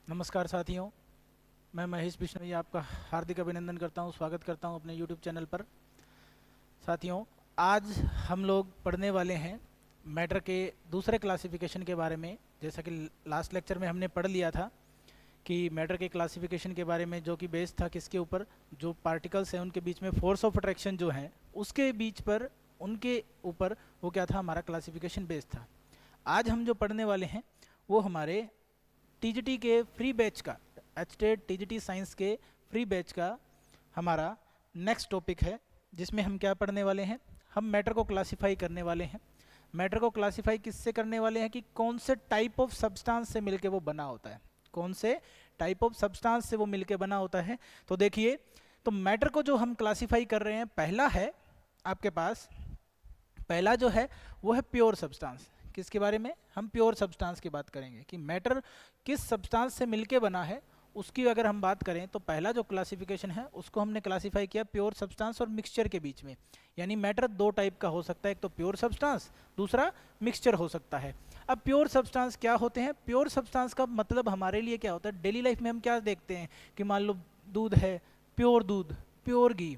नमस्कार साथियों, मैं महेश बिश्नोई आपका हार्दिक अभिनंदन करता हूं, स्वागत करता हूं अपने YouTube चैनल पर। साथियों, आज हम लोग पढ़ने वाले हैं मैटर के दूसरे क्लासिफिकेशन के बारे में। जैसा कि लास्ट लेक्चर में हमने पढ़ लिया था कि मैटर के क्लासिफिकेशन के बारे में, जो कि बेस था किसके ऊपर, जो पार्टिकल्स हैं उनके बीच में फोर्स ऑफ अट्रैक्शन जो है उसके बीच पर, उनके ऊपर वो क्या था, हमारा क्लासिफिकेशन बेस था। आज हम जो पढ़ने वाले हैं वो हमारे टीजीटी के फ्री बैच का, एचटेट टीजीटी साइंस के फ्री बैच का हमारा नेक्स्ट टॉपिक है, जिसमें हम क्या पढ़ने वाले हैं। हम मैटर को क्लासिफाई करने वाले हैं। मैटर को क्लासिफाई किससे करने वाले हैं कि कौन से टाइप ऑफ सब्सटेंस से मिलके वो बना होता है, कौन से टाइप ऑफ सब्सटेंस से वो मिलके बना होता है। तो देखिए, तो मैटर को जो हम क्लासिफाई कर रहे हैं, पहला है आपके पास, पहला जो है वो है प्योर सब्सटेंस। किसके बारे में? हम प्योर सब्सटेंस की बात करेंगे कि मैटर किस सब्सटेंस से मिलके बना है, उसकी अगर हम बात करें तो पहला जो क्लासिफिकेशन है उसको हमने क्लासिफाई किया प्योर सब्सटेंस और मिक्सचर के बीच में। यानी मैटर दो टाइप का हो सकता है, एक तो प्योर सब्सटेंस, दूसरा मिक्सचर हो सकता है। अब प्योर सब्सटेंस क्या होते हैं? प्योर सब्सटेंस का मतलब हमारे लिए क्या होता है, डेली लाइफ में हम क्या देखते हैं कि मान लो दूध है, दूध, प्योर घी,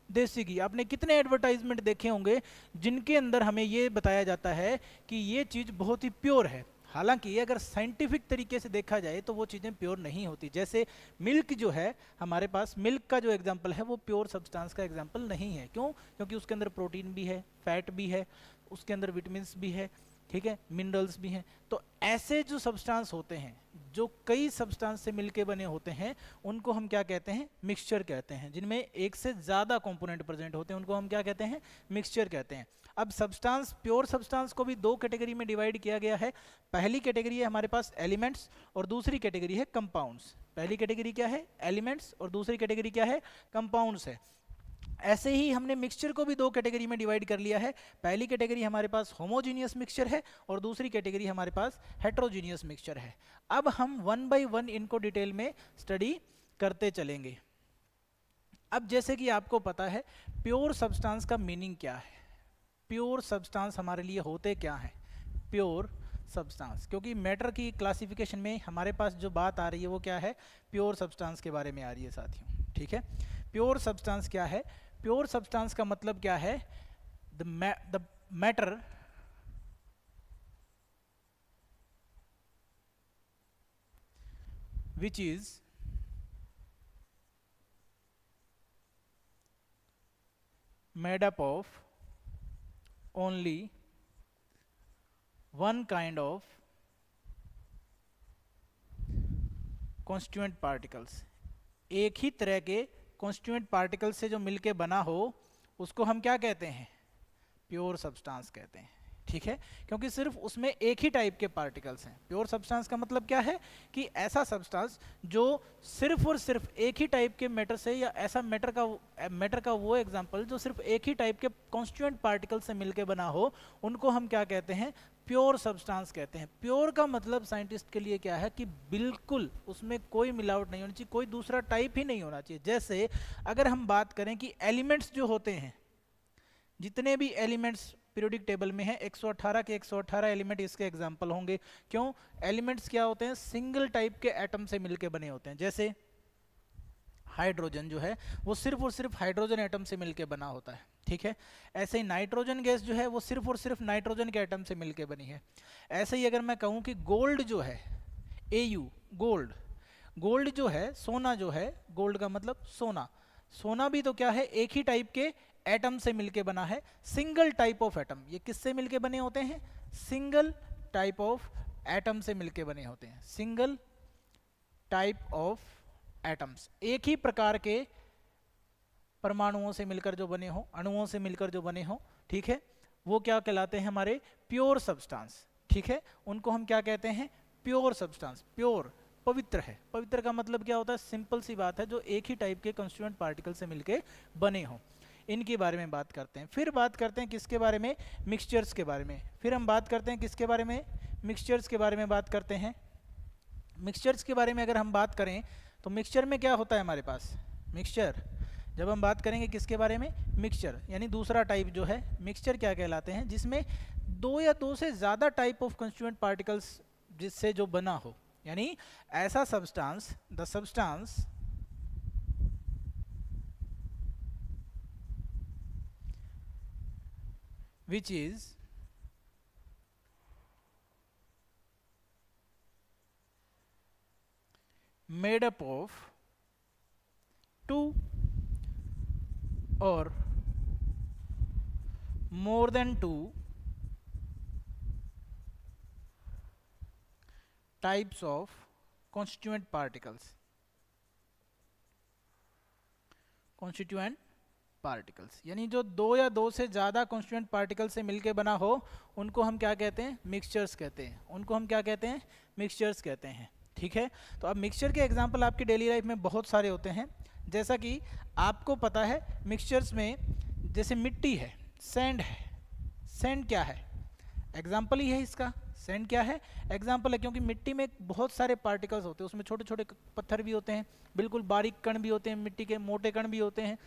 देसी घी। आपने कितने एडवर्टाइजमेंट देखे होंगे जिनके अंदर हमें ये बताया जाता है कि ये चीज़ बहुत ही प्योर है। हालांकि अगर साइंटिफिक तरीके से देखा जाए तो वो चीज़ें प्योर नहीं होती। जैसे मिल्क जो है हमारे पास, मिल्क का जो एग्जांपल है वो प्योर सब्सटेंस का एग्जांपल नहीं है। क्यों? क्योंकि उसके अंदर प्रोटीन भी है, फैट भी है, उसके अंदर विटामिन्स भी है, ठीक है, मिनरल्स भी हैं। तो ऐसे जो सब्सटेंस होते हैं, जो कई सब्सटेंस से मिलके बने होते हैं, उनको हम क्या कहते हैं? मिक्सचर कहते हैं। जिनमें एक से ज़्यादा कंपोनेंट प्रेजेंट होते हैं उनको हम क्या कहते हैं? मिक्सचर कहते हैं। अब सब्सटेंस, प्योर सब्सटेंस को भी दो कैटेगरी में डिवाइड किया गया है। पहली कैटेगरी है हमारे पास एलिमेंट्स और दूसरी कैटेगरी है कंपाउंड्स। पहली कैटेगरी क्या है? एलिमेंट्स, और दूसरी कैटेगरी क्या है? कंपाउंड्स है। ऐसे ही हमने मिक्सचर को भी दो कैटेगरी में डिवाइड कर लिया है। पहली कैटेगरी हमारे पास होमोजीनियस मिक्सचर है और दूसरी कैटेगरी हमारे पास हेट्रोजीनियस मिक्सचर है। अब हम वन बाय वन इनको डिटेल में स्टडी करते चलेंगे। अब जैसे कि आपको पता है प्योर सब्सटेंस का मीनिंग क्या है, प्योर सब्सटेंस हमारे लिए होते क्या है प्योर सब्सटेंस, क्योंकि मैटर की क्लासिफिकेशन में हमारे पास जो बात आ रही है वो क्या है? प्योर सब्सटेंस के बारे में आ रही है साथियों, ठीक है। प्योर सब्सटेंस क्या है? प्योर सब्सटेंस का मतलब क्या है? The matter which is made up of only one kind of constituent particles। एक ही तरह के constituent particles से जो मिलके बना हो उसको हम क्या कहते हैं? प्योर सब्सटेंस कहते हैं, ठीक है। क्योंकि सिर्फ उसमें एक ही टाइप के पार्टिकल्स हैं। प्योर सब्सटेंस का मतलब क्या है कि ऐसा सब्सटेंस जो सिर्फ और सिर्फ एक ही टाइप के मैटर से, या ऐसा मैटर का वो एग्जांपल जो सिर्फ एक ही टाइप के कॉन्स्टिट्यूएंट पार्टिकल से मिलके बना हो, उनको हम क्या कहते हैं? प्योर सब्सटेंस कहते हैं। प्योर का मतलब साइंटिस्ट के लिए क्या है कि बिल्कुल उसमें कोई मिलावट नहीं होनी चाहिए, कोई दूसरा टाइप ही नहीं होना चाहिए। जैसे अगर हम बात करें कि एलिमेंट्स जो होते हैं, जितने भी एलिमेंट्स पीरियोडिक टेबल में है, 118 के 118 एलिमेंट इसके एग्जाम्पल होंगे। क्यों? एलिमेंट्स क्या होते हैं? सिंगल टाइप के एटम से मिलके बने होते हैं। जैसे हाइड्रोजन जो है वो सिर्फ और सिर्फ हाइड्रोजन एटम से मिलके बना होता है, ठीक है। ऐसे ही नाइट्रोजन गैस जो है वो सिर्फ और सिर्फ नाइट्रोजन के एटम से मिलके बनी है। ऐसे ही अगर मैं कहूँ कि गोल्ड जो है, AU, गोल्ड, गोल्ड जो है, सोना जो है, गोल्ड का मतलब सोना, सोना भी तो क्या है? एक ही टाइप के एटम से मिलके बना है, सिंगल टाइप ऑफ एटम। ये किससे मिलके बने होते हैं? सिंगल टाइप ऑफ एटम से मिलके बने होते हैं, सिंगल टाइप ऑफ एटम्स। एक ही प्रकार के परमाणुओं से मिलकर जो बने हो, अणुओं से मिलकर जो बने हो, ठीक है, वो क्या कहलाते हैं? हमारे प्योर सब्सटेंस, ठीक है। उनको हम क्या कहते हैं? Pure substance. प्योर पवित्र है। पवित्र का मतलब क्या होता है? सिंपल सी बात है, जो एक ही टाइप के कंस्टिट्यूएंट पार्टिकल से मिलके बने हो। इनके बारे में बात करते हैं। फिर बात करते हैं किसके बारे में? मिक्सचर्स के बारे में। फिर हम बात करते हैं किसके बारे में? मिक्सचर्स के बारे में बात करते हैं। मिक्सचर्स के बारे में अगर हम बात करें तो मिक्सचर में क्या होता है हमारे पास? मिक्सचर, जब हम बात करेंगे किसके बारे में? मिक्सचर, यानी दूसरा टाइप जो है मिक्सचर क्या कहलाते हैं? जिसमें दो या दो से ज़्यादा टाइप ऑफ कंस्टिट्यूएंट पार्टिकल्स जिससे जो बना हो, यानी ऐसा substance, the substance which is made up of two or more than two types of constituent particles. constituent particles यानी जो दो या दो से ज़्यादा कॉन्स्टिट्यूएंट पार्टिकल से मिलके बना हो उनको हम क्या कहते हैं, मिक्सचर्स कहते हैं। उनको हम क्या कहते हैं, मिक्सचर्स कहते हैं। ठीक है, तो अब मिक्सचर के एग्जांपल आपकी डेली लाइफ में बहुत सारे होते हैं। जैसा कि आपको पता है मिक्सचर्स में जैसे मिट्टी है, सैंड है। सैंड क्या है, एग्जाम्पल ही है इसका। सैंड क्या है, एग्जाम्पल है, क्योंकि मिट्टी में बहुत सारे पार्टिकल्स होते हैं, उसमें छोटे छोटे पत्थर भी होते हैं, बिल्कुल बारीक कण भी होते हैं, मिट्टी के मोटे कण भी होते हैं,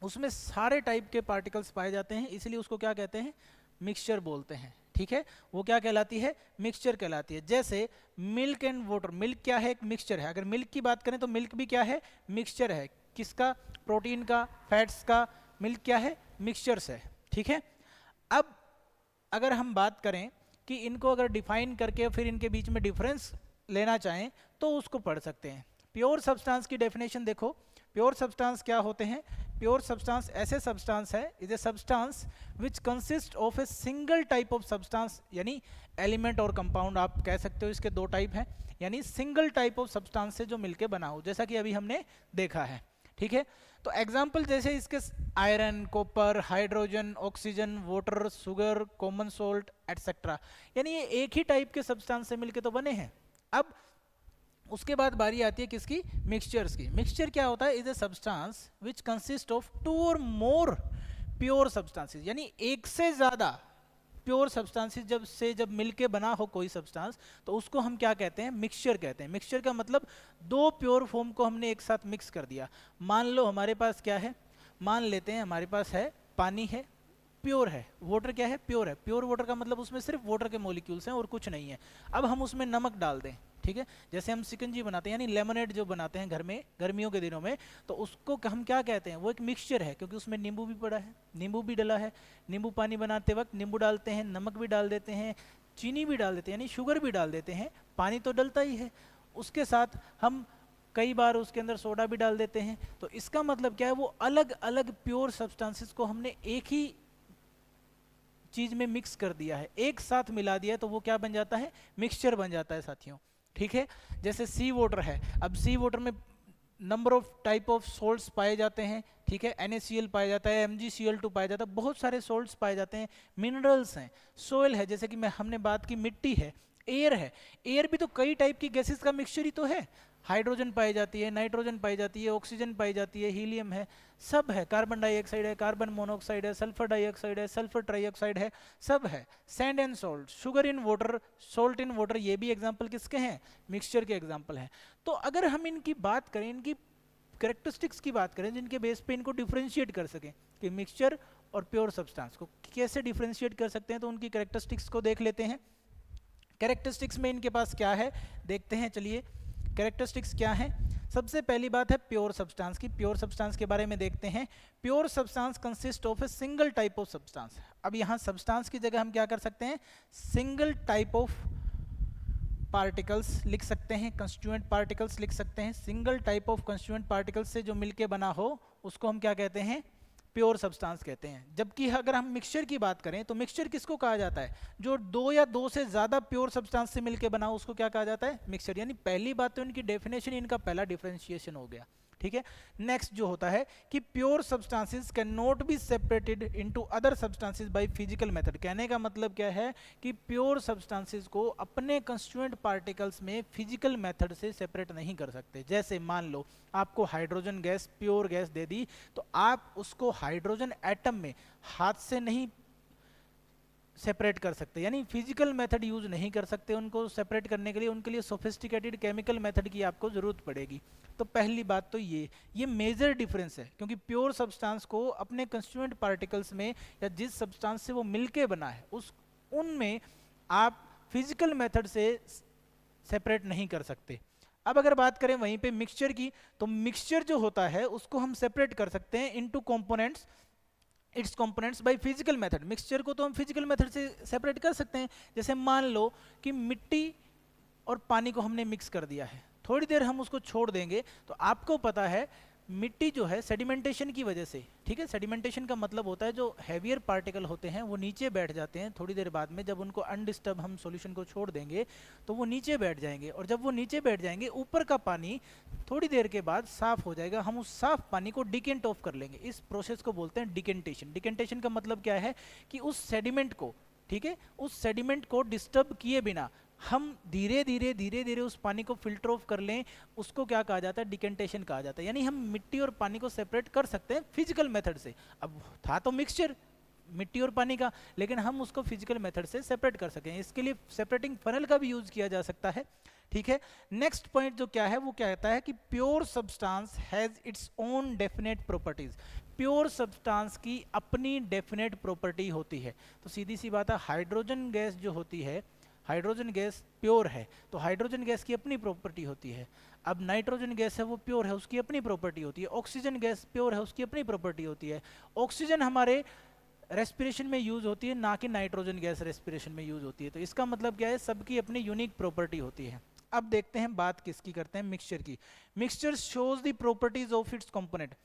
उसमें सारे टाइप के पार्टिकल्स पाए जाते हैं, इसलिए उसको क्या कहते हैं, मिक्सचर बोलते हैं। ठीक है, वो क्या कहलाती है, मिक्सचर कहलाती है। जैसे मिल्क एंड वाटर, मिल्क क्या है, एक मिक्सचर है। अगर मिल्क की बात करें तो मिल्क भी क्या है, मिक्सचर है। किसका, प्रोटीन का, फैट्स का। मिल्क क्या है, मिक्सचर्स है। ठीक है, अब अगर हम बात करें कि इनको अगर डिफाइन करके फिर इनके बीच में डिफरेंस लेना चाहें तो उसको पढ़ सकते हैं। प्योर सब्सटेंस की डेफिनेशन देखो, प्योर सब्सटेंस क्या होते हैं। प्योर सब्सटेंस ऐसे सब्सटेंस है, is a substance which consist of a single type of substance, यानी एलिमेंट और कंपाउंड आप कह सकते हो, इसके दो टाइप हैं, यानी सिंगल टाइप ऑफ सब्सटेंस से जो मिलके बना हो, जैसा कि अभी हमने देखा है। ठीक है, तो एग्जाम्पल जैसे इसके iron, copper, hydrogen, oxygen, water, sugar, common salt etcetera, यानी ये एक ही टाइप के सब्सटेंस से मिलके तो बने हैं। अब उसके बाद बारी आती है किसकी, मिक्सचर्स की। मिक्सचर क्या होता है, is a substance which consist of two और मोर प्योर सब्सटेंसेस, यानी एक से ज्यादा प्योर सब्सटेंसेस जब मिलके बना हो कोई सब्सटेंस, तो उसको हम क्या कहते हैं, मिक्सचर कहते हैं। मिक्सचर का मतलब दो प्योर फॉर्म को हमने एक साथ मिक्स कर दिया। मान लो हमारे पास क्या है, मान लेते हैं हमारे पास है पानी है, प्योर है। वाटर क्या है, प्योर है। प्योर वाटर का मतलब उसमें सिर्फ वाटर के मॉलिक्यूल्स हैं और कुछ नहीं है। अब हम उसमें नमक डाल दें, ठीक है, जैसे हम शिकंजी बनाते हैं, यानी लेमनेड जो बनाते हैं घर में गर्मियों के दिनों में, तो उसको हम क्या कहते हैं, वो एक मिक्सचर है, क्योंकि उसमें नींबू भी पड़ा है, नींबू भी डला है। नींबू पानी बनाते वक्त नींबू डालते हैं, नमक भी डाल देते हैं, चीनी भी डाल देते हैं, यानी शुगर भी डाल देते हैं, पानी तो डलता ही है। उसके साथ हम कई बार उसके अंदर सोडा भी डाल देते हैं। तो इसका मतलब क्या है, वो अलग अलग प्योर सब्सटेंसेस को हमने एक ही चीज में मिक्स कर दिया है, एक साथ मिला दिया है, तो वो क्या बन जाता है, मिक्सचर बन जाता है साथियों। ठीक है, जैसे सी वाटर है, अब सी वाटर में number of type of salts पाए जाते हैं। ठीक है, NaCl पाया जाता है, MgCl2 पाया जाता है, बहुत सारे सोल्ट्स पाए जाते हैं। मिनरल्स हैं, सोयल है, जैसे कि हमने बात की मिट्टी है, एयर है, एयर भी तो कई टाइप की गैसेस का मिक्सचर ही तो है। हाइड्रोजन पाई जाती है, नाइट्रोजन पाई जाती है, ऑक्सीजन पाई जाती है, हीलियम है, सब है, कार्बन डाइऑक्साइड है, कार्बन मोनोऑक्साइड है, सल्फर डाइऑक्साइड है, सल्फर ट्राइऑक्साइड है, सब है। Sand and salt, sugar in water, salt in water, ये भी एग्जांपल किसके हैं, मिक्सचर के एग्जांपल हैं। तो अगर हम इनकी बात करें, इनकी कैरेक्टरिस्टिक्स की बात करें, जिनके बेस पे इनको डिफ्रेंशिएट कर सकें कि मिक्सचर और प्योर सब्सटेंस को कैसे डिफ्रेंशिएट कर सकते हैं, तो उनकी कैरेक्टरिस्टिक्स को देख लेते हैं। कैरेक्टरिस्टिक्स में इनके पास क्या है, देखते हैं, चलिए कैरेक्टरिस्टिक्स क्या है। सबसे पहली बात है प्योर सब्सटेंस की। प्योर सब्सटेंस के बारे में देखते हैं। Pure substance consist of a single type of substance. अब यहाँ सब्सटेंस की जगह हम क्या कर सकते हैं, सिंगल टाइप ऑफ पार्टिकल्स लिख सकते हैं, कंस्टिट्यूएंट पार्टिकल्स लिख सकते हैं। Single type of constituent particles से जो मिलके बना हो उसको हम क्या कहते हैं, प्योर सब्सटेंस कहते हैं। जबकि अगर हम मिक्सचर की बात करें तो मिक्सचर किसको कहा जाता है, जो दो या दो से ज्यादा प्योर सब्सटेंस से मिलकर बना हो उसको क्या कहा जाता है, मिक्सचर। यानी पहली बात तो इनकी डेफिनेशन, इनका पहला डिफरेंशिएशन हो गया। ठीक है, नेक्स्ट जो होता है कि pure substances can not be separated into other substances by physical method. कहने का मतलब क्या है कि प्योर सब्सटेंसेस को अपने कंस्टिट्यूएंट पार्टिकल्स में फिजिकल मेथड से सेपरेट नहीं कर सकते। जैसे मान लो आपको हाइड्रोजन गैस, प्योर गैस दे दी, तो आप उसको हाइड्रोजन एटम में हाथ से नहीं सेपरेट कर सकते, यानी फिजिकल मेथड यूज नहीं कर सकते उनको सेपरेट करने के लिए। उनके लिए सोफिस्टिकेटेड केमिकल मेथड की आपको जरूरत पड़ेगी। तो पहली बात तो ये मेजर डिफरेंस है, क्योंकि प्योर सब्सटेंस को अपने कंस्टिट्यूएंट पार्टिकल्स में या जिस सब्सटेंस से वो मिलके बना है उनमें आप फिजिकल मेथड से सेपरेट नहीं कर सकते। अब अगर बात करें वहीं पे मिक्सचर की, तो मिक्सचर जो होता है उसको हम सेपरेट कर सकते हैं into components, it's components by physical method. Mixture को तो हम फिजिकल मेथड से सेपरेट कर सकते हैं। जैसे मान लो कि मिट्टी और पानी को हमने मिक्स कर दिया है, थोड़ी देर हम उसको छोड़ देंगे, तो आपको पता है मिट्टी जो है सेडिमेंटेशन की वजह से, ठीक है, सेडिमेंटेशन का मतलब होता है जो हैवियर पार्टिकल होते हैं वो नीचे बैठ जाते हैं थोड़ी देर बाद में, जब उनको अनडिस्टर्ब हम सॉल्यूशन को छोड़ देंगे तो वो नीचे बैठ जाएंगे, और जब वो नीचे बैठ जाएंगे ऊपर का पानी थोड़ी देर के बाद साफ हो जाएगा, हम उस साफ पानी को डिकेंट ऑफ कर लेंगे। इस प्रोसेस को बोलते हैं डिकेंटेशन। डिकेंटेशन का मतलब क्या है कि उस सेडिमेंट को, ठीक है, उस सेडिमेंट को डिस्टर्ब किए बिना हम धीरे धीरे उस पानी को फिल्टर ऑफ कर लें, उसको क्या कहा जाता है, डिकेंटेशन कहा जाता है। यानी हम मिट्टी और पानी को सेपरेट कर सकते हैं फिजिकल मेथड से। अब था तो मिक्सचर मिट्टी और पानी का, लेकिन हम उसको फिजिकल मेथड से सेपरेट कर सकें, इसके लिए सेपरेटिंग फनल का भी यूज किया जा सकता है, ठीक है। नेक्स्ट पॉइंट जो क्या है वो क्या कहता है कि pure substance has its own definite properties. Pure substance की अपनी डेफिनेट प्रॉपर्टी होती है। तो सीधी सी बात है, हाइड्रोजन गैस जो होती है, हाइड्रोजन गैस प्योर है तो हाइड्रोजन गैस की अपनी प्रॉपर्टी होती है। अब नाइट्रोजन गैस है वो प्योर है, उसकी अपनी प्रॉपर्टी होती है। ऑक्सीजन गैस प्योर है, उसकी अपनी प्रॉपर्टी होती है। ऑक्सीजन हमारे रेस्पिरेशन में यूज होती है, ना कि नाइट्रोजन गैस रेस्पिरेशन में यूज होती है। तो इसका मतलब क्या है, सबकी अपनी यूनिक प्रॉपर्टी होती है। अब देखते हैं बात किसकी करते हैं, मिक्सचर की। Mixture shows the properties of its component.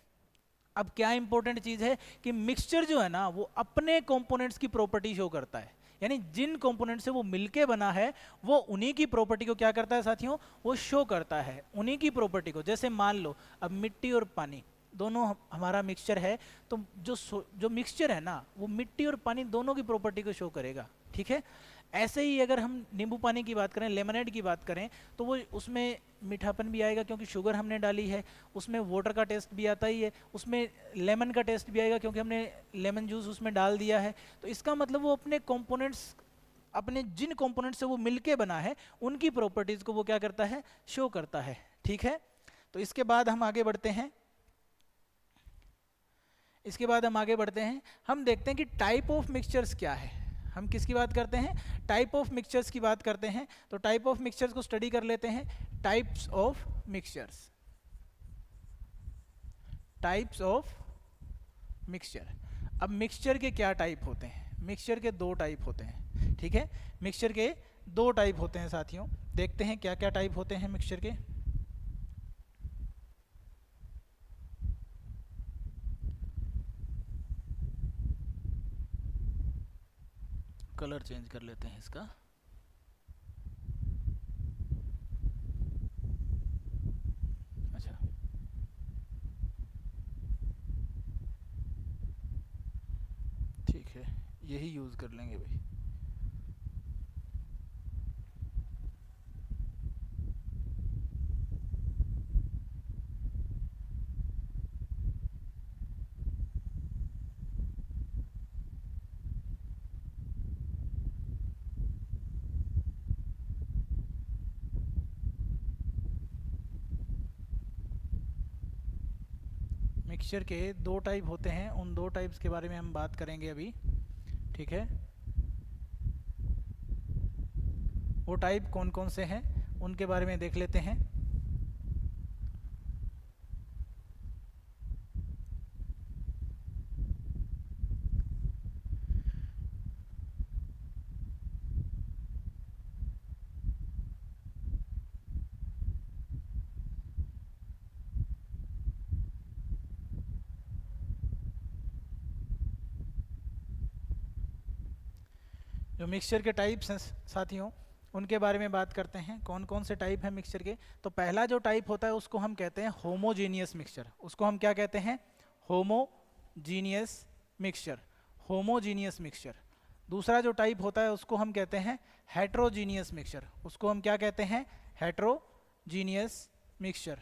अब क्या इंपॉर्टेंट चीज है कि मिक्सचर जो है ना वो अपने कंपोनेंट्स की प्रॉपर्टी शो करता है, यानी जिन कंपोनेंट से वो मिलके बना है वो उन्हीं की प्रॉपर्टी को क्या करता है साथियों, वो शो करता है उन्हीं की प्रॉपर्टी को। जैसे मान लो अब मिट्टी और पानी दोनों हमारा मिक्सचर है, तो जो मिक्सचर है ना वो मिट्टी और पानी दोनों की प्रॉपर्टी को शो करेगा, ठीक है। ऐसे ही अगर हम नींबू पानी की बात करें, लेमनेड की बात करें, तो वो उसमें मीठापन भी आएगा क्योंकि शुगर हमने डाली है, उसमें वाटर का टेस्ट भी आता ही है, उसमें लेमन का टेस्ट भी आएगा क्योंकि हमने लेमन जूस उसमें डाल दिया है। तो इसका मतलब वो अपने कंपोनेंट्स, अपने जिन कंपोनेंट से वो मिलके बना है उनकी प्रॉपर्टीज को वो क्या करता है, शो करता है, ठीक है। तो इसके बाद हम आगे बढ़ते हैं, हम देखते हैं कि टाइप ऑफ मिक्सचर्स क्या है। हम किसकी बात करते हैं, टाइप ऑफ मिक्सचर्स की बात करते हैं। तो टाइप ऑफ मिक्सचर्स को स्टडी कर लेते हैं। Types of mixtures, types of mixture. अब मिक्सचर के क्या टाइप होते हैं, मिक्सचर के दो टाइप होते हैं, ठीक है। मिक्सचर के दो टाइप होते हैं साथियों, देखते हैं क्या क्या टाइप होते हैं मिक्सचर के। कलर चेंज कर लेते हैं इसका। अच्छा, ठीक है, यही यूज कर लेंगे भाई। मिक्सचर के दो टाइप होते हैं, उन दो टाइप्स के बारे में हम बात करेंगे अभी, ठीक है। वो टाइप कौन कौन से हैं उनके बारे में देख लेते हैं। जो मिक्सचर के टाइप्स हैं साथियों उनके बारे में बात करते हैं, कौन कौन से टाइप हैं मिक्सचर के। तो पहला जो टाइप होता है उसको हम कहते हैं होमोजीनियस मिक्सचर। उसको हम क्या कहते हैं, होमोजीनियस मिक्सचर, होमोजीनियस मिक्सचर। दूसरा जो टाइप होता है उसको हम कहते हैं हेट्रोजीनियस मिक्सचर। उसको हम क्या कहते हैं, हेट्रोजीनियस मिक्सचर,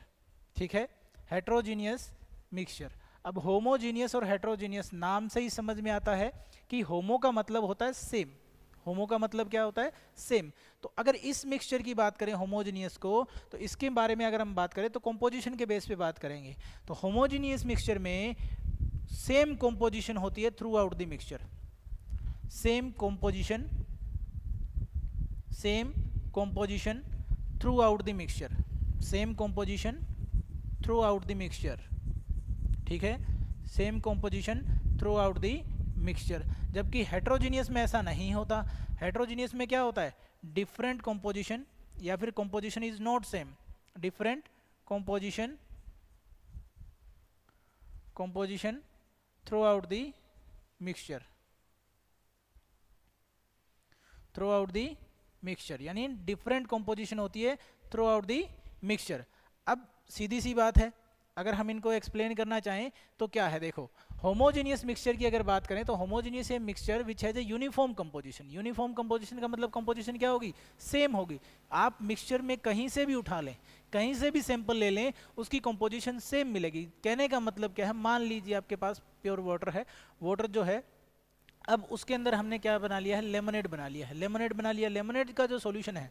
ठीक है, हेट्रोजीनियस मिक्सचर। अब होमोजीनियस और हेट्रोजीनियस नाम से ही समझ में आता है कि होमो का मतलब होता है सेम, होमो का मतलब क्या होता है, सेम। तो अगर इस मिक्सचर की बात करें होमोजीनियस को, तो इसके बारे में अगर हम बात करें तो कंपोजिशन के बेस पे बात करेंगे। तो होमोजीनियस मिक्सचर में सेम कंपोजिशन होती है throughout the mixture, same composition through out the mixture, same composition through out the mixture, ठीक है, same composition through out the mixture. जबकि हेट्रोजीनियस में ऐसा नहीं होता। हेट्रोजीनियस में क्या होता है, डिफरेंट कॉम्पोजिशन या फिर composition is not same, different composition through out the mixture, through out the mixture, यानी डिफरेंट कॉम्पोजिशन होती है थ्रू आउट द मिक्सचर। अब सीधी सी बात है, अगर हम इनको एक्सप्लेन करना चाहें तो क्या है, देखो होमोजीनियस मिक्सचर की अगर बात करें तो homogeneous a mixture which has a uniform composition. Uniform composition का मतलब कंपोजिशन क्या होगी, सेम होगी। आप मिक्सचर में कहीं से भी उठा लें, कहीं से भी सैंपल ले लें, उसकी कंपोजिशन सेम मिलेगी। कहने का मतलब क्या है, मान लीजिए आपके पास प्योर वाटर है, वाटर जो है, अब उसके अंदर हमने क्या बना लिया है, लेमनेड बना लिया है। लेमनेड बना लिया, लेमनेड का जो सॉल्यूशन है,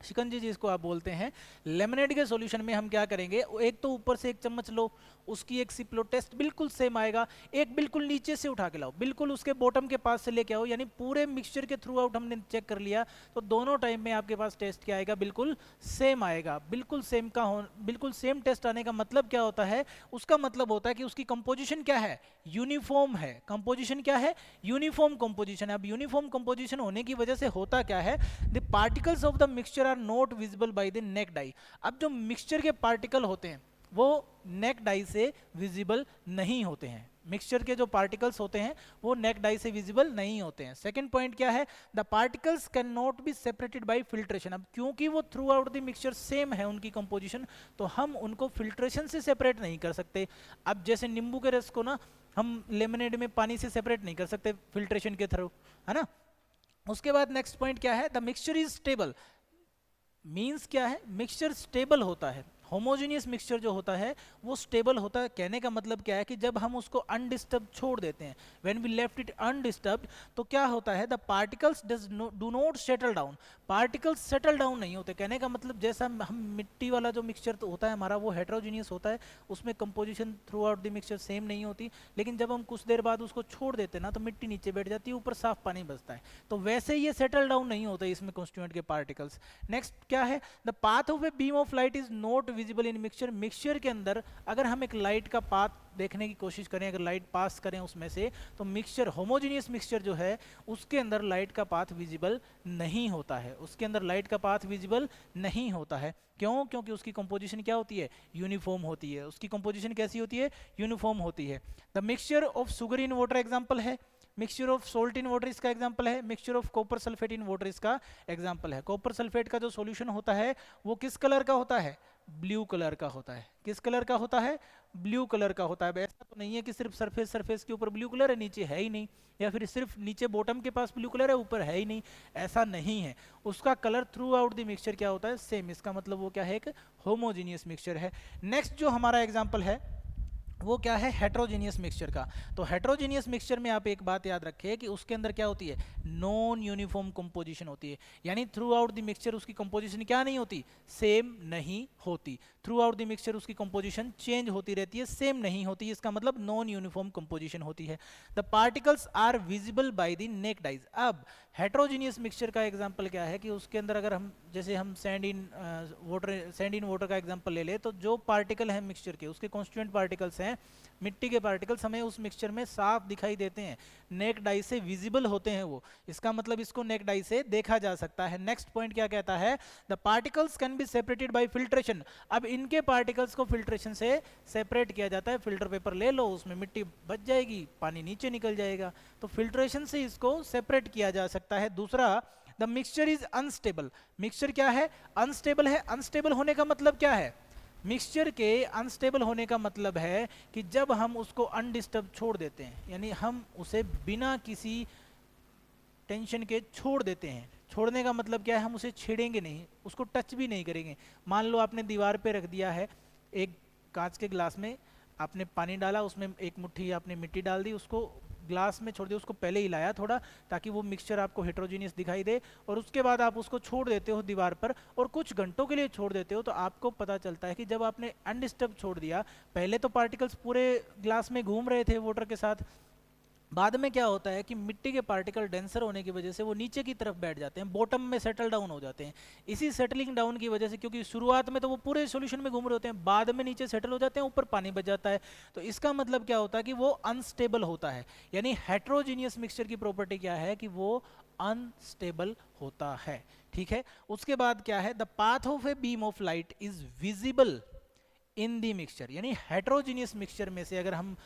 शिकंजी जिसको आप बोलते हैं, लेमनेड के सॉल्यूशन में हम क्या करेंगे, एक तो ऊपर से एक चम्मच लो, उसकी एक सिप लो, टेस्ट बिल्कुल सेम आएगा। एक बिल्कुल नीचे से उठा के लाओ, बिल्कुल उसके बॉटम के पास से लेके आओ, यानी पूरे मिक्सचर के थ्रू आउट हमने चेक कर लिया, तो दोनों टाइम में आपके पास टेस्ट क्या आएगा, बिल्कुल सेम आएगा। बिल्कुल सेम का हो, बिल्कुल सेम टेस्ट आने का मतलब क्या होता है, उसका मतलब होता है कि उसकी कंपोजिशन क्या है, यूनिफॉर्म है। कंपोजिशन क्या है, यूनिफॉर्म कंपोजिशन है। अब यूनिफॉर्म कंपोजिशन होने की वजह से होता क्या है, the particles of the mixture are not visible by the naked eye. अब जो मिक्सचर के पार्टिकल होते हैं वो नेक्ड आई से विजिबल नहीं होते हैं। मिक्सचर के जो पार्टिकल्स होते हैं वो नेक्ड आई से विजिबल नहीं होते हैं। सेकंड पॉइंट क्या है, the particles can not be separated by filtration. अब क्योंकि वो through out the mixture same है उनकी कंपोजिशन, तो हम उनको फिल्ट्रेशन से सेपरेट नहीं कर सकते। अब जैसे नींबू के रस को ना हम लेमनेड में पानी से सेपरेट नहीं कर सकते फिल्ट्रेशन के थ्रू, है ना। उसके बाद नेक्स्ट पॉइंट क्या है, the mixture is stable. Means क्या है, मिक्सचर स्टेबल होता है। होमोजेनियस मिक्सचर जो होता है वो स्टेबल होता है। कहने का मतलब क्या है कि जब हम उसको अनडिस्टर्ब छोड़ देते हैं, when we left it undisturbed, तो क्या होता है, the particles do not settle down. Particles settle down नहीं होते। कहने का मतलब जैसा हम मिट्टी वाला जो मिक्सचर तो होता है हमारा, वो हेट्रोजीनियस होता है, उसमें composition through out the mixture same नहीं होती। लेकिन जब हम कुछ देर बाद उसको छोड़ देते हैं ना, तो मिट्टी नीचे बैठ जाती है, ऊपर साफ पानी बचता है। तो वैसे ये सेटल डाउन नहीं होता इसमें कॉन्स्टिट्यूएंट के पार्टिकल्स। नेक्स्ट क्या है, the path of a beam of light is not visible in mixture. Mixture के अंदर अगर हम एक लाइट का पाथ देखने की कोशिश करें, अगर लाइट पास करें उसमें से, तो मिक्सचर, होमोजेनियस मिक्सचर जो है उसके अंदर लाइट का पाथ विजिबल नहीं होता है। उसके अंदर लाइट का पाथ विजिबल नहीं होता है। क्यों? क्योंकि उसकी कंपोजिशन क्या होती है, यूनिफॉर्म होती है। उसकी कंपोजिशन कैसी होती है, यूनिफॉर्म होती है। The mixture of sugar in water example है, mixture of salt in water इसका एग्जांपल है, mixture of copper sulphate in water इसका एग्जांपल है। कॉपर सल्फेट का जो सॉल्यूशन होता है वो किस कलर का होता है, ब्लू कलर का होता है। किस कलर का होता है, ब्लू कलर का होता है। ऐसा तो नहीं है कि सिर्फ सरफेस के ऊपर ब्लू कलर है, नीचे है ही नहीं, या फिर सिर्फ नीचे बॉटम के पास ब्लू कलर है, ऊपर है ही नहीं, ऐसा नहीं है। उसका colour through out the mixture क्या होता है, सेम। इसका मतलब वो क्या है, एक होमोजीनियस मिक्सचर है। नेक्स्ट जो हमारा एग्जाम्पल है वो क्या है, हेट्रोजीनियस मिक्सचर का। तो हेट्रोजीनियस मिक्सचर में आप एक बात याद रखें कि उसके अंदर क्या होती है, नॉन यूनिफॉर्म कंपोजिशन होती है। यानी थ्रू आउट द मिक्सचर उसकी कंपोजिशन क्या नहीं होती, सेम नहीं होती। थ्रू आउट द मिक्सचर उसकी कंपोजिशन चेंज होती रहती है, सेम नहीं होती। इसका मतलब नॉन यूनिफॉर्म कंपोजिशन होती है। The particles are visible by the naked eyes. अब हेट्रोजीनियस मिक्सचर का एग्जांपल क्या है कि उसके अंदर अगर हम, जैसे हम सैंड इन वाटर का एग्जांपल ले ले, तो जो पार्टिकल है मिक्सचर के, उसके कॉन्स्टिट्यूएंट पार्टिकल्स हैं, मिट्टी के पार्टिकल्स, हमें उस मिक्सचर में साफ दिखाई देते हैं, नेक्ड आई से विजिबल होते हैं वो। इसका मतलब इसको नेक्ड आई से देखा जा सकता है। नेक्स्ट पॉइंट क्या कहता है, the particles can be separated by filtration. अब इनके पार्टिकल्स को फिल्ट्रेशन से सेपरेट किया जाता है। फिल्टर पेपर ले लो, उसमें मिट्टी बच जाएगी, पानी नीचे निकल जाएगा, तो फिल्ट्रेशन से इसको सेपरेट किया जा सकता है। दूसरा, the mixture is unstable. Mixture क्या है, अनस्टेबल है। अनस्टेबल होने का मतलब क्या है, मिक्सचर के अनस्टेबल होने का मतलब है कि जब हम उसको अनडिस्टर्ब छोड़ देते हैं, यानी हम उसे बिना किसी टेंशन के छोड़ देते हैं। छोड़ने का मतलब क्या है, हम उसे छेड़ेंगे नहीं, उसको टच भी नहीं करेंगे। मान लो आपने दीवार पे रख दिया है एक कांच के ग्लास में, आपने पानी डाला, उसमें एक मुट्ठी आपने मिट्टी डाल दी, उसको ग्लास में छोड़ दिया, उसको पहले हिलाया थोड़ा ताकि वो मिक्सचर आपको हेट्रोजीनियस दिखाई दे, और उसके बाद आप उसको छोड़ देते हो दीवार पर और कुछ घंटों के लिए छोड़ देते हो, तो आपको पता चलता है कि जब आपने अनडिस्टर्ब छोड़ दिया, पहले तो पार्टिकल्स पूरे ग्लास में घूम रहे थे वाटर के साथ, बाद में क्या होता है कि मिट्टी के पार्टिकल डेंसर होने की वजह से वो नीचे की तरफ बैठ जाते हैं, बॉटम में सेटल डाउन हो जाते हैं। इसी सेटलिंग डाउन की वजह से, क्योंकि शुरुआत में तो वो पूरे सॉल्यूशन में घूम रहे होते हैं, बाद में नीचे सेटल हो जाते हैं, ऊपर पानी बच जाता है। तो इसका मतलब क्या होता है कि वो अनस्टेबल होता है। यानी हेट्रोजीनियस मिक्सचर की प्रॉपर्टी क्या है कि वो अनस्टेबल होता है। ठीक है, उसके बाद क्या है, the path of a beam of light is visible in the mixture. यानी हेट्रोजीनियस मिक्सचर में से अगर हम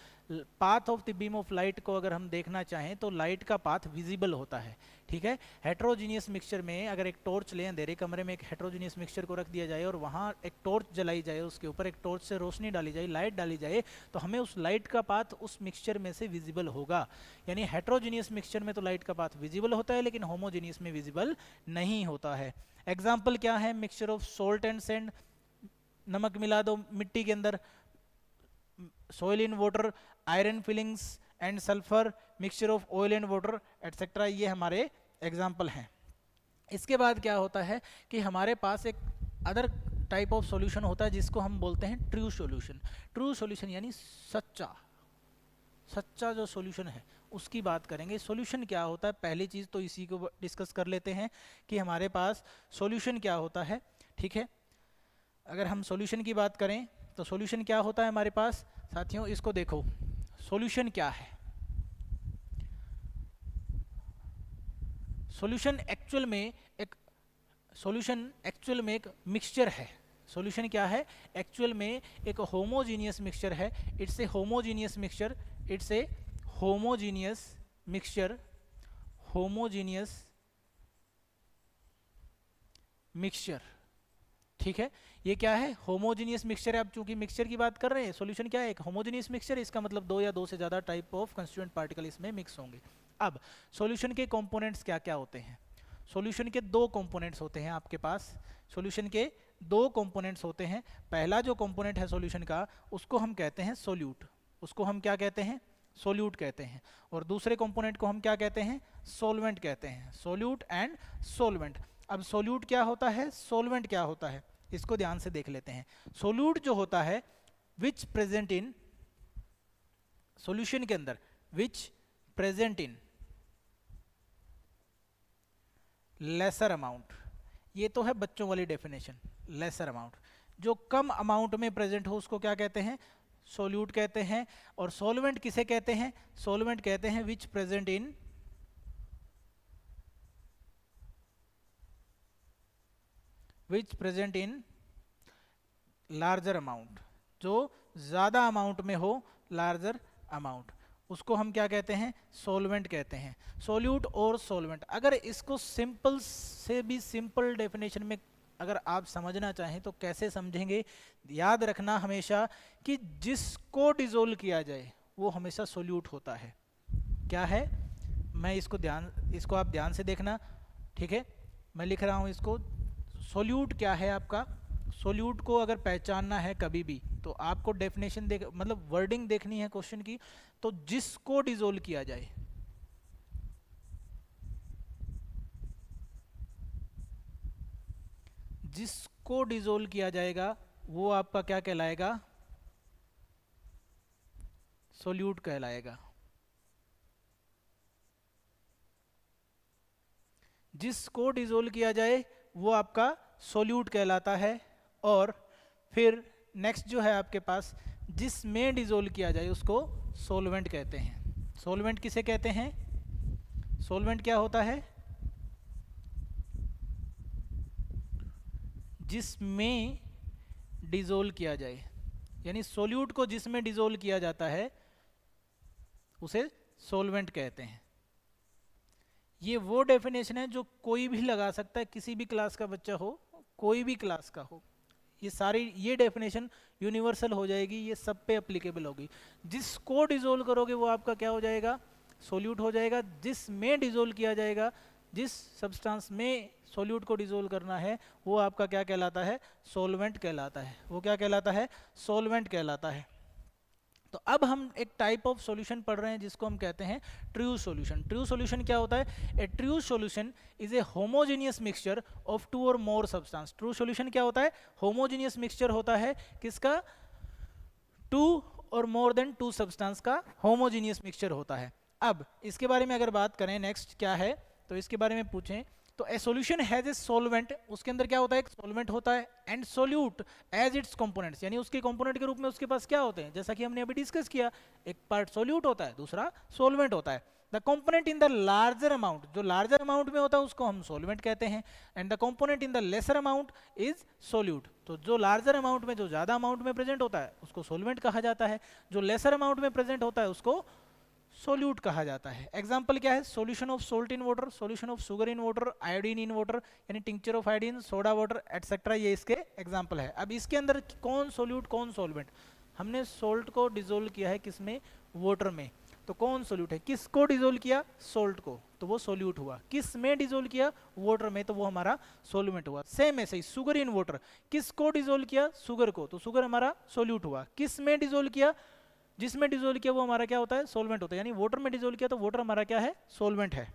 path of the beam of light को अगर हम देखना चाहें तो लाइट का पाथ विजिबल होता है। ठीक है, हेट्रोजीनियस मिक्सचर में अगर एक टॉर्च लें, अंधेरे कमरे में एक हेट्रोजीनियस मिक्सचर को रख दिया जाए और वहाँ एक टॉर्च जलाई जाए, उसके ऊपर एक टॉर्च से रोशनी डाली जाए, लाइट डाली जाए, तो हमें उस लाइट का पाथ उस मिक्सचर में से विजिबल होगा। यानी हेट्रोजीनियस मिक्सचर में तो लाइट का पाथ विजिबल होता है, लेकिन होमोजीनियस में विजिबल नहीं होता है। एग्जाम्पल क्या है, mixture of salt and sand, नमक मिला दो मिट्टी के अंदर, soil in water, iron filings and sulphur, mixture of oil and water etcetera, ये हमारे एग्जाम्पल हैं। इसके बाद क्या होता है कि हमारे पास एक अदर टाइप ऑफ सॉल्यूशन होता है जिसको हम बोलते हैं ट्रू सॉल्यूशन। ट्रू सॉल्यूशन यानी सच्चा, सच्चा जो सॉल्यूशन है उसकी बात करेंगे। सॉल्यूशन क्या होता है, पहली चीज़ तो इसी को डिस्कस कर लेते हैं कि हमारे पास सॉल्यूशन क्या होता है। ठीक है, अगर हम सॉल्यूशन की बात करें तो सॉल्यूशन क्या होता है हमारे पास साथियों, इसको देखो, सॉल्यूशन क्या है। सॉल्यूशन एक्चुअल में एक मिक्सचर है। सॉल्यूशन क्या है, एक्चुअल में एक होमोजीनियस मिक्सचर है। It's a homogeneous mixture, it's a homogeneous mixture, homogeneous mixture. ठीक है, ये क्या है, होमोजीनियस मिक्सचर है। अब चूंकि मिक्सचर की बात कर रहे हैं, सॉल्यूशन क्या है, एक होमोजीनियस मिक्सचर, इसका मतलब दो या दो से ज़्यादा टाइप ऑफ कंस्टिट्यूएंट पार्टिकल इसमें मिक्स होंगे। अब सॉल्यूशन के कंपोनेंट्स क्या क्या होते हैं, सॉल्यूशन के दो कंपोनेंट्स होते हैं आपके पास। सॉल्यूशन के दो कंपोनेंट्स होते हैं। पहला जो कंपोनेंट है सॉल्यूशन का, उसको हम कहते हैं सोल्यूट, उसको हम क्या कहते हैं, सोल्यूट कहते हैं। और दूसरे कंपोनेंट को हम क्या कहते हैं, सोलवेंट कहते हैं, सोल्यूट एंड सोलवेंट। अब सोल्यूट क्या होता है, सोलवेंट क्या होता है, इसको ध्यान से देख लेते हैं। सोल्यूट जो होता है, विच प्रेजेंट इन सॉल्यूशन के अंदर, विच प्रेजेंट इन लेसर अमाउंट, ये तो है बच्चों वाली डेफिनेशन, लेसर अमाउंट, जो कम अमाउंट में प्रेजेंट हो उसको क्या कहते हैं, सोल्यूट कहते हैं। और सॉल्वेंट किसे कहते हैं, सॉल्वेंट कहते हैं विच प्रेजेंट इन लार्जर अमाउंट, जो ज़्यादा अमाउंट में हो, लार्जर अमाउंट, उसको हम क्या कहते हैं, सॉल्वेंट कहते हैं। सोल्यूट और सॉल्वेंट, अगर इसको सिंपल से भी सिंपल डेफिनेशन में अगर आप समझना चाहें तो कैसे समझेंगे, याद रखना हमेशा कि जिसको डिसोल्व किया जाए वो हमेशा सोल्यूट होता है। क्या है, मैं इसको आप ध्यान से देखना। ठीक है, मैं लिख रहा हूँ इसको, सोल्यूट क्या है आपका, सोल्यूट को अगर पहचानना है कभी भी तो आपको डेफिनेशन देख, मतलब वर्डिंग देखनी है क्वेश्चन की, तो जिसको डिसोल्व किया जाए, जिसको डिसोल्व किया जाएगा वो आपका क्या कहलाएगा, सोल्यूट कहलाएगा। जिसको डिसोल्व किया जाए वो आपका सोल्यूट कहलाता है। और फिर नेक्स्ट जो है आपके पास, जिसमें डिसोल्व किया जाए उसको सोलवेंट कहते हैं। सोलवेंट किसे कहते हैं, सोलवेंट क्या होता है, जिसमें डिसोल्व किया जाए, यानी सोल्यूट को जिसमें डिसोल्व किया जाता है उसे सोलवेंट कहते हैं। ये वो डेफिनेशन है जो कोई भी लगा सकता है, किसी भी क्लास का बच्चा हो, कोई भी क्लास का हो, ये डेफिनेशन यूनिवर्सल हो जाएगी, ये सब पे एप्लीकेबल होगी। जिसको डिसोल्व करोगे वो आपका क्या हो जाएगा, सोल्यूट हो जाएगा। जिसमें डिसोल्व किया जाएगा, जिस सब्सटेंस में सोल्यूट को डिसोल्व करना है वो आपका क्या कहलाता है, सोलवेंट कहलाता है। वो क्या कहलाता है, सोलवेंट कहलाता है। तो अब हम एक टाइप ऑफ सॉल्यूशन पढ़ रहे हैं जिसको हम कहते हैं ट्रू सॉल्यूशन। ट्रू सॉल्यूशन क्या होता है, a true solution is a homogeneous mixture of two और मोर सब्सटेंस। ट्रू सॉल्यूशन क्या होता है, होमोजेनियस मिक्सचर होता है, किसका, टू और मोर देन टू सब्सटेंस का होमोजेनियस मिक्सचर होता है। अब इसके बारे में अगर बात करें नेक्स्ट क्या है, तो इसके बारे में पूछें तो a solution has a solvent, उसके अंदर क्या होता है, एक सॉल्वेंट होता है, and solute as its components, यानी उसके कंपोनेंट के रूप में उसके पास क्या होते हैं, जैसा कि हमने अभी डिस्कस किया, एक पार्ट सोल्यूट होता है, दूसरा सॉल्वेंट होता है। The component in the larger amount, जो लार्जर अमाउंट में होता है उसको हम सॉल्वेंट कहते हैं, and the component in the lesser amount is solute, तो जो लार्जर अमाउंट में, जो ज़्यादा अमाउंट में प्रेजेंट होता है उसको सॉल्वेंट कहा जाता है, जो लेसर अमाउंट में प्रेजेंट होता है उसको सोल्यूट कहा जाता है। एग्जाम्पल क्या है, solution of salt in water, solution of sugar in water, iodine in water, यानी tincture of iodine, soda water etcetera, ये इसके एग्जाम्पल है। अब इसके अंदर कौन सोल्यूट कौन सॉल्वेंट, हमने सोल्ट को डिजोल्व किया है किसमें, वाटर में, तो कौन सोल्यूट है, किसको डिजोल्व किया, सोल्ट को, तो वो सोल्यूट हुआ, किस में डिजोल्व किया, वाटर में, तो वो हमारा सोल्वेंट हुआ। सेम ऐसे ही शुगर इन वाटर, किसको डिजोल्व किया, शुगर को, तो शुगर हमारा सोल्यूट हुआ, किस में डिजोल्व किया, जिसमें डिजोल्व किया वो हमारा क्या होता है, सोल्वेंट होता है, यानी वाटर में डिजोल्व किया तो वाटर हमारा क्या है, सोल्वेंट है।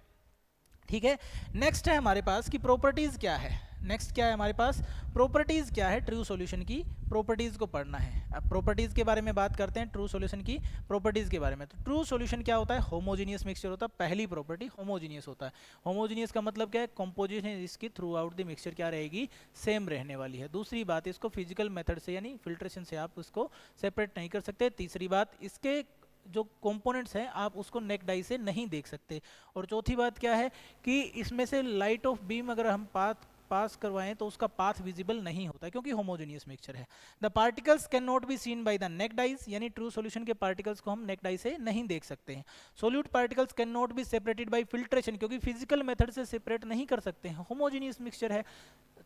ठीक है, नेक्स्ट है हमारे पास कि प्रॉपर्टीज क्या है, नेक्स्ट क्या है हमारे पास, प्रॉपर्टीज क्या है, ट्रू सॉल्यूशन की प्रॉपर्टीज को पढ़ना है। अब प्रॉपर्टीज के बारे में बात करते हैं, ट्रू सॉल्यूशन की प्रॉपर्टीज के बारे में। तो ट्रू सॉल्यूशन क्या होता है, होमोजीनियस मिक्सचर होता है, पहली प्रॉपर्टी होमोजीनियस होता है। होमोजीनियस का मतलब क्या है, कंपोजिशन इसकी थ्रू आउट द मिक्सचर क्या रहेगी, सेम रहने वाली है। दूसरी बात, इसको फिजिकल मेथड से यानी फिल्ट्रेशन से आप उसको सेपरेट नहीं कर सकते। तीसरी बात, इसके जो कंपोनेंट्स हैं आप उसको नेक डाई से नहीं देख सकते। और चौथी बात क्या है कि इसमें से लाइट ऑफ बीम अगर हम पास करवाएं तो उसका पाथ विजिबल नहीं होता है, क्योंकि होमोजेनियस मिक्सचर है। The particles can not be seen by the naked eyes, यानी ट्रू सॉल्यूशन के पार्टिकल्स को हम नेक डाई से नहीं देख सकते हैं। Solute particles can not be separated by filtration, क्योंकि फिजिकल मेथड से सेपरेट नहीं कर सकते हैं, होमोजेनियस मिक्सचर है।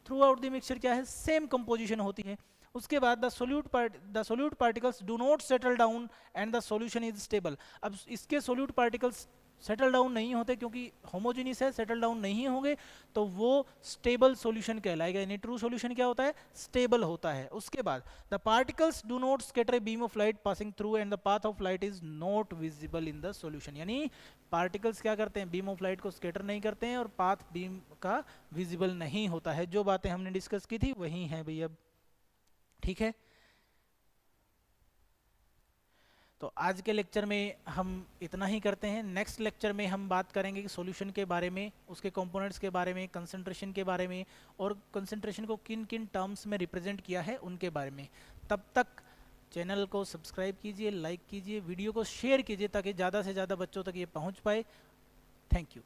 थ्रू आउट द मिक्सचर क्या है, सेम कंपोजिशन होती है। उसके बाद the solute particles do not settle down and the solution is stable. अब इसके सोल्यूट पार्टिकल्स सेटल डाउन नहीं होते, क्योंकि होमोजेनियस है, सेटल डाउन नहीं होंगे तो वो स्टेबल सॉल्यूशन कहलाएगा, यानी ट्रू सॉल्यूशन क्या होता है, स्टेबल होता है। उसके बाद the particles do not scatter a beam of light passing through and the path of light is not visible in the solution, यानी पार्टिकल्स क्या करते हैं, बीम ऑफ लाइट को स्कैटर नहीं करते हैं और पाथ बीम का विजिबल नहीं होता है। जो बातें हमने डिस्कस की थी वही हैं भैया, अब ठीक है। तो आज के लेक्चर में हम इतना ही करते हैं। नेक्स्ट लेक्चर में हम बात करेंगे कि सॉल्यूशन के बारे में, उसके कंपोनेंट्स के बारे में, कंसंट्रेशन के बारे में, और कंसंट्रेशन को किन किन टर्म्स में रिप्रेजेंट किया है उनके बारे में। तब तक चैनल को सब्सक्राइब कीजिए, लाइक कीजिए, वीडियो को शेयर कीजिए ताकि ज़्यादा से ज़्यादा बच्चों तक ये पहुँच पाए। Thank you.